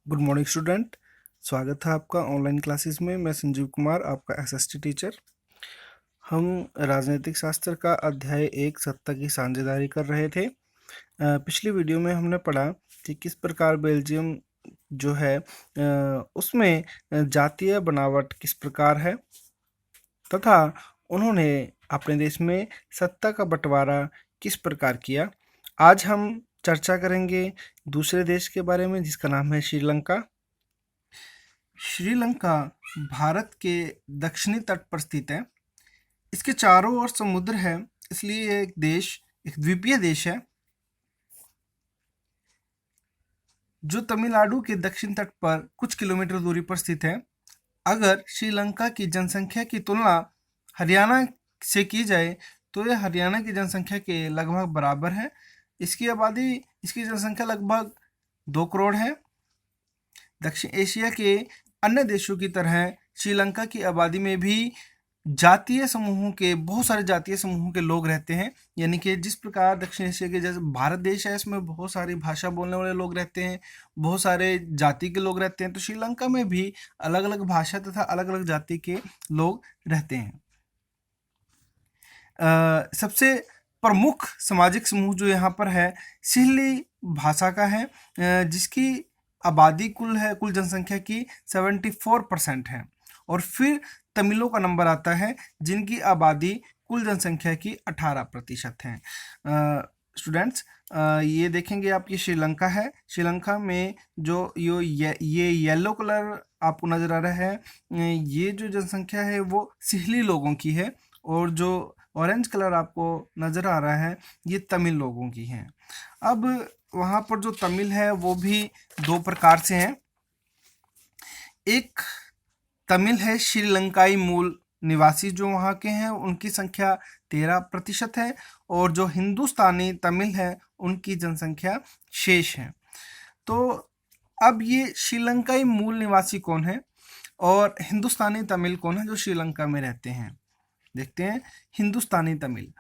Good morning student. स्वागत है आपका ऑनलाइन क्लासेस में। मैं संजीव कुमार, आपका एसएसटी टीचर। हम राजनीतिक शास्त्र का अध्याय 1 सत्ता की साझेदारी कर रहे थे। पिछली वीडियो में हमने पढ़ा कि किस प्रकार बेल्जियम जो है उसमें जातीय बनावट किस प्रकार है तथा उन्होंने अपने देश में सत्ता का बंटवारा किस प्रकार किया। आज हम चर्चा करेंगे दूसरे देश के बारे में जिसका नाम है श्रीलंका। श्रीलंका भारत के दक्षिणी तट पर स्थित है। इसके चारों ओर समुद्र है, इसलिए यह एक द्वीपीय देश है जो तमिलनाडु के दक्षिण तट पर कुछ किलोमीटर दूरी पर स्थित है। अगर श्रीलंका की जनसंख्या की तुलना हरियाणा से की जाए तो यह हरियाणा की जनसंख्या के लगभग बराबर है। इसकी जनसंख्या लगभग 2 करोड़ है। दक्षिण एशिया के अन्य देशों की तरह श्रीलंका की आबादी में भी बहुत सारे जातीय समूहों के लोग रहते हैं। यानी कि जिस प्रकार दक्षिण एशिया के जैसे भारत देश है, इसमें बहुत सारी भाषा बोलने वाले लोग रहते हैं, बहुत सारे जाति के लोग रहते हैं, तो श्रीलंका में भी अलग अलग भाषा तथा अलग अलग जाति के लोग रहते हैं। सबसे प्रमुख सामाजिक समूह जो यहाँ पर है सिहली भाषा का है, जिसकी आबादी कुल जनसंख्या की 74% है। और फिर तमिलों का नंबर आता है जिनकी आबादी कुल जनसंख्या की 18% है। स्टूडेंट्स, ये देखेंगे आप, ये श्रीलंका है। श्रीलंका में जो ये येलो कलर आपको नज़र आ रहा है, ये जो जनसंख्या है वो सिहली लोगों की है, और जो ऑरेंज कलर आपको नज़र आ रहा है ये तमिल लोगों की है। अब वहाँ पर जो तमिल है वो भी 2 प्रकार से हैं। एक तमिल है श्रीलंकाई मूल निवासी जो वहाँ के हैं, उनकी संख्या 13% है, और जो हिंदुस्तानी तमिल है उनकी जनसंख्या शेष है। तो अब ये श्रीलंकाई मूल निवासी कौन है और हिंदुस्तानी तमिल कौन है जो श्रीलंका में रहते हैं, देखते हैं। हिंदुस्तानी तमिल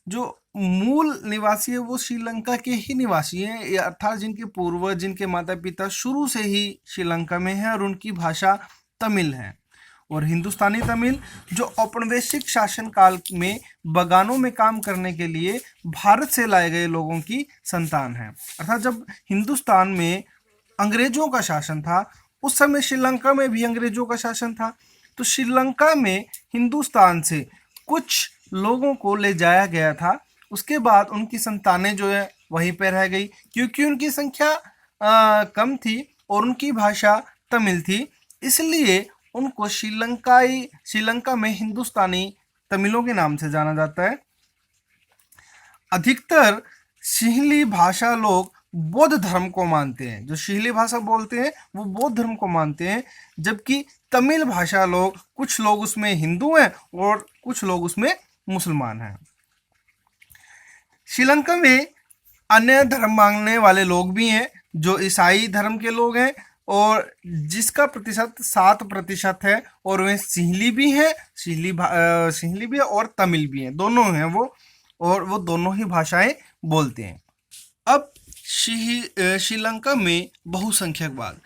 जो मूल निवासी है वो श्रीलंका के ही निवासी हैं, अर्थात जिनके पूर्वज, जिनके माता पिता शुरू से ही श्रीलंका में हैं और उनकी भाषा तमिल है। और हिंदुस्तानी तमिल जो औपनिवेशिक शासनकाल में बगानों में काम करने के लिए भारत से लाए गए लोगों की संतान है। अर्थात जब हिंदुस्तान में अंग्रेजों का शासन था उस समय श्रीलंका में भी अंग्रेजों का शासन था, तो श्रीलंका में हिंदुस्तान से कुछ लोगों को ले जाया गया था। उसके बाद उनकी संतानें जो है वहीं पर रह गई, क्योंकि उनकी संख्या कम थी और उनकी भाषा तमिल थी, इसलिए उनको श्रीलंका में हिंदुस्तानी तमिलों के नाम से जाना जाता है। अधिकतर सिहली भाषा लोग बौद्ध धर्म को मानते हैं। जो सिहली भाषा बोलते हैं वो बौद्ध धर्म को मानते हैं, जबकि तमिल भाषा लोग, कुछ लोग उसमें हिंदू हैं और कुछ लोग उसमें मुसलमान हैं। श्रीलंका में अन्य धर्म मानने वाले लोग भी हैं जो ईसाई धर्म के लोग हैं, और जिसका प्रतिशत 7% है, और वे सिहली भी हैं, सिहली भी है और तमिल भी हैं, दोनों हैं वो, और वो दोनों ही भाषाएं बोलते हैं। अब श्रीलंका में बहुसंख्यकवाद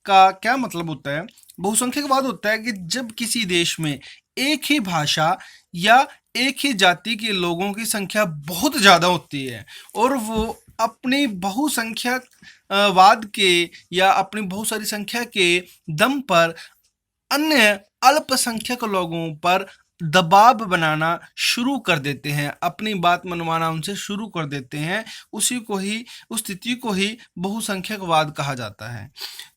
का क्या मतलब होता है? बहुसंख्यकवाद होता है कि जब किसी देश में एक ही भाषा या एक ही जाति के लोगों की संख्या बहुत ज़्यादा होती है और वो अपनी बहुसंख्यकवाद के या अपनी बहुत सारी संख्या के दम पर अन्य अल्पसंख्यक लोगों पर दबाव बनाना शुरू कर देते हैं, अपनी बात मनवाना उनसे शुरू कर देते हैं। उस स्थिति को ही बहुसंख्यकवाद कहा जाता है।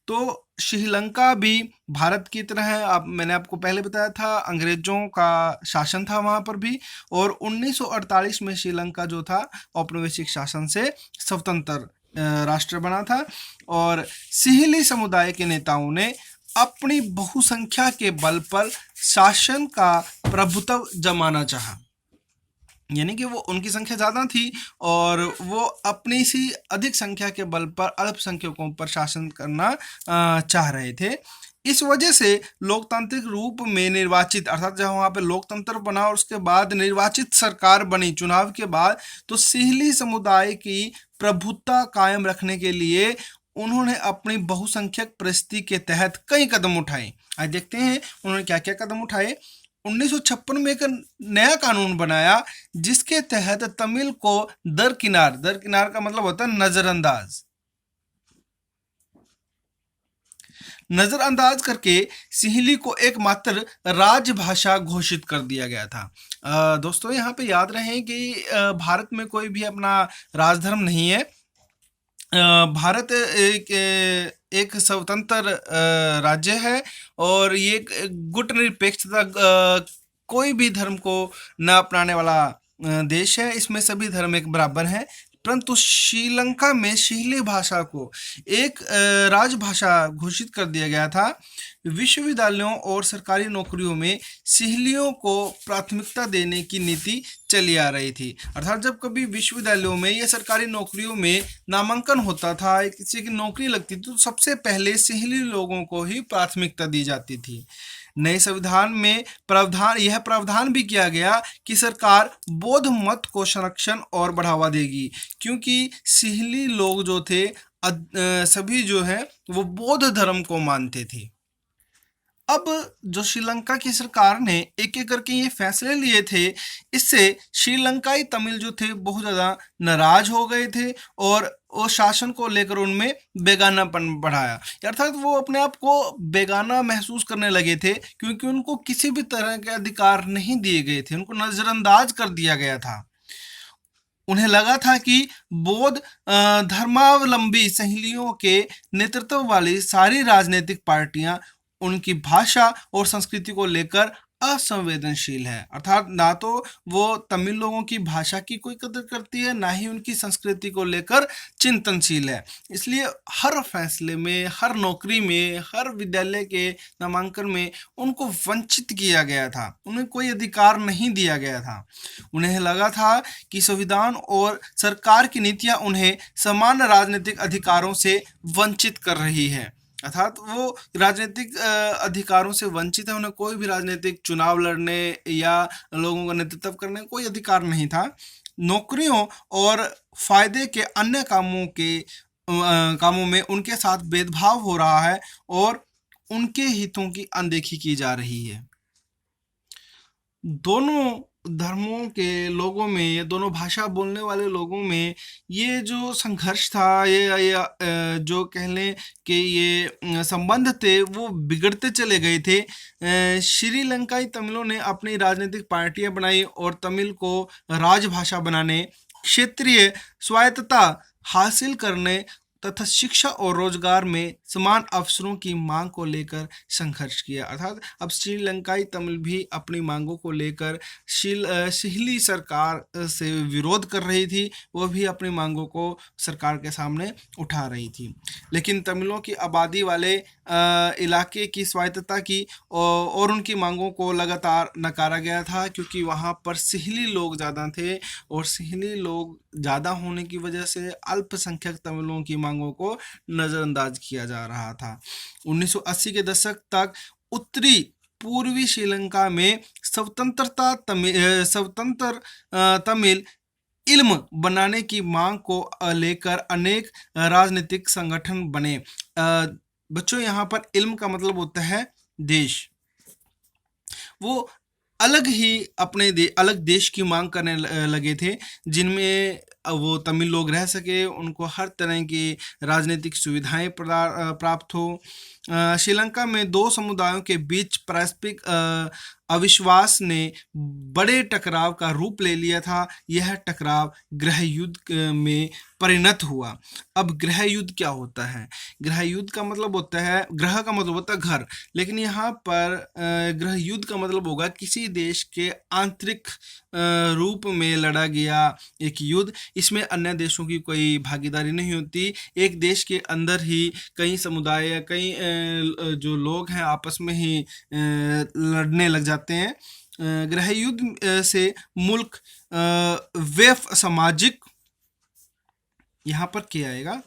तो श्रीलंका भी भारत की तरह है। अब मैंने आपको पहले बताया था अंग्रेजों का शासन था वहाँ पर भी, और 1948 में श्रीलंका जो था औपनिवेशिक शासन से स्वतंत्र राष्ट्र बना था, और सिहली समुदाय के नेताओं ने अपनी बहुसंख्या के बल पर शासन का प्रभुत्व जमाना चाहा। यानी कि वो, उनकी संख्या ज़्यादा थी और वो अपनी सी अधिक संख्या के बल पर अल्पसंख्यकों पर शासन करना चाह रहे थे। इस वजह से लोकतांत्रिक रूप में निर्वाचित, अर्थात जब वहाँ पे लोकतंत्र बना और उसके बाद निर्वाचित सरकार बनी चुनाव के बाद, तो सिहली समुदाय की प्रभुत्ता कायम रखने के लिए उन्होंने अपनी बहुसंख्यक परिस्थिति के तहत कई कदम उठाए। आज देखते हैं उन्होंने क्या क्या कदम उठाए। 1956 में एक नया कानून बनाया जिसके तहत तमिल को दरकिनार का मतलब होता है नजरअंदाज करके सिंहली को एकमात्र राजभाषा घोषित कर दिया गया था। दोस्तों यहाँ पे याद रहे कि भारत में कोई भी अपना राजधर्म नहीं है। भारत एक स्वतंत्र राज्य है और ये गुटनिरपेक्षता कोई भी धर्म को न अपनाने वाला देश है। इसमें सभी धर्म एक बराबर हैं। परंतु श्रीलंका में सिंहली भाषा को एक राजभाषा घोषित कर दिया गया था। विश्वविद्यालयों और सरकारी नौकरियों में सिंहलियों को प्राथमिकता देने की नीति चली आ रही थी। अर्थात जब कभी विश्वविद्यालयों में या सरकारी नौकरियों में नामांकन होता था, किसी की नौकरी लगती थी, तो सबसे पहले सिंहली लोगों को ही प्राथमिकता दी जाती थी। नए संविधान में यह प्रावधान भी किया गया कि सरकार बौद्ध मत को संरक्षण और बढ़ावा देगी, क्योंकि सिंहली लोग जो थे सभी जो है वो बौद्ध धर्म को मानते थे। अब जो श्रीलंका की सरकार ने एक एक करके ये फैसले लिए थे, इससे श्रीलंकाई तमिल जो थे बहुत ज़्यादा नाराज हो गए थे और वो शासन को लेकर उनमें बेगानापन बढ़ाया। अर्थात वो अपने आप को बेगाना महसूस करने लगे थे, क्योंकि उनको किसी भी तरह के अधिकार नहीं दिए गए थे, उनको नज़रअंदाज कर दिया गया था। उन्हें लगा था कि बौद्ध धर्मावलंबी सिंहलियों के नेतृत्व वाली सारी राजनीतिक पार्टियां उनकी भाषा और संस्कृति को लेकर असंवेदनशील है। अर्थात ना तो वो तमिल लोगों की भाषा की कोई कदर करती है, ना ही उनकी संस्कृति को लेकर चिंतनशील है। इसलिए हर फैसले में, हर नौकरी में, हर विद्यालय के नामांकन में उनको वंचित किया गया था, उन्हें कोई अधिकार नहीं दिया गया था। उन्हें लगा था कि संविधान और सरकार की नीतियां उन्हें समान राजनीतिक अधिकारों से वंचित कर रही है। अर्थात वो राजनीतिक अधिकारों से वंचित है, उन्हें कोई भी राजनीतिक चुनाव लड़ने या लोगों का नेतृत्व करने का कोई अधिकार नहीं था। नौकरियों और फायदे के अन्य कामों में उनके साथ भेदभाव हो रहा है और उनके हितों की अनदेखी की जा रही है। दोनों धर्मों के लोगों में या दोनों भाषा बोलने वाले लोगों में ये जो संघर्ष था, ये जो कह लें कि ये संबंध थे, वो बिगड़ते चले गए थे। श्रीलंकाई तमिलों ने अपनी राजनीतिक पार्टियां बनाई और तमिल को राजभाषा बनाने, क्षेत्रीय स्वायत्तता हासिल करने तथा शिक्षा और रोजगार में समान अवसरों की मांग को लेकर संघर्ष किया। अर्थात अब श्रीलंकाई तमिल भी अपनी मांगों को लेकर सिंहली सरकार से विरोध कर रही थी, वो भी अपनी मांगों को सरकार के सामने उठा रही थी। लेकिन तमिलों की आबादी वाले इलाके की स्वायत्तता की और उनकी मांगों को लगातार नकारा गया था, क्योंकि वहाँ पर सिंहली लोग ज़्यादा थे और सिंहली लोग ज़्यादा होने की वजह से अल्पसंख्यक तमिलों की मांगों को नज़रअंदाज किया जा रहा था। 1980 के दशक तक उत्तरी पूर्वी श्रीलंका में स्वतंत्र तमिल इल्म बनाने की मांग को लेकर अनेक राजनीतिक संगठन बने। बच्चों, यहाँ पर इल्म का मतलब होता है देश। वो अलग ही अलग देश की मांग करने लगे थे, जिनमें वो तमिल लोग रह सके, उनको हर तरह की राजनीतिक सुविधाएं प्राप्त हो। श्रीलंका में दो समुदायों के बीच पारस्परिक अविश्वास ने बड़े टकराव का रूप ले लिया था। यह टकराव गृह युद्ध में परिणत हुआ। अब गृह युद्ध क्या होता है? गृह युद्ध का मतलब होता है, ग्रह का मतलब होता है घर, लेकिन यहाँ पर गृह युद्ध का मतलब होगा किसी देश के आंतरिक रूप में लड़ा गया एक युद्ध। इसमें अन्य देशों की कोई भागीदारी नहीं होती। एक देश के अंदर ही कई समुदाय या कई जो लोग हैं आपस में ही लड़ने लग जाते हैं। गृह युद्ध से मुल्क वैफ सामाजिक, यहाँ पर क्या आएगा,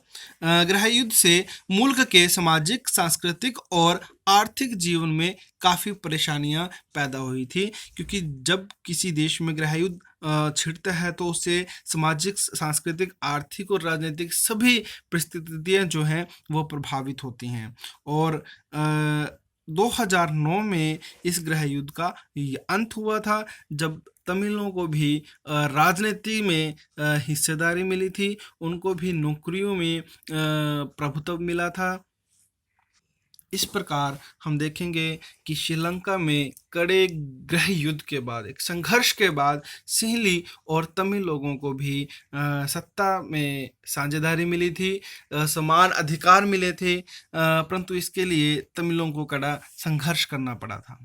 गृह युद्ध से मुल्क के सामाजिक, सांस्कृतिक और आर्थिक जीवन में काफ़ी परेशानियां पैदा हुई थी, क्योंकि जब किसी देश में गृह युद्ध छिड़ता है तो उससे सामाजिक, सांस्कृतिक, आर्थिक और राजनीतिक सभी परिस्थितियाँ जो हैं वो प्रभावित होती हैं। और 2009 में इस गृह युद्ध का अंत हुआ था, जब तमिलों को भी राजनीति में हिस्सेदारी मिली थी, उनको भी नौकरियों में प्रभुत्व मिला था। इस प्रकार हम देखेंगे कि श्रीलंका में कड़े गृह युद्ध के बाद, एक संघर्ष के बाद, सिंहली और तमिल लोगों को भी सत्ता में साझेदारी मिली थी, समान अधिकार मिले थे, परंतु इसके लिए तमिलों को कड़ा संघर्ष करना पड़ा था।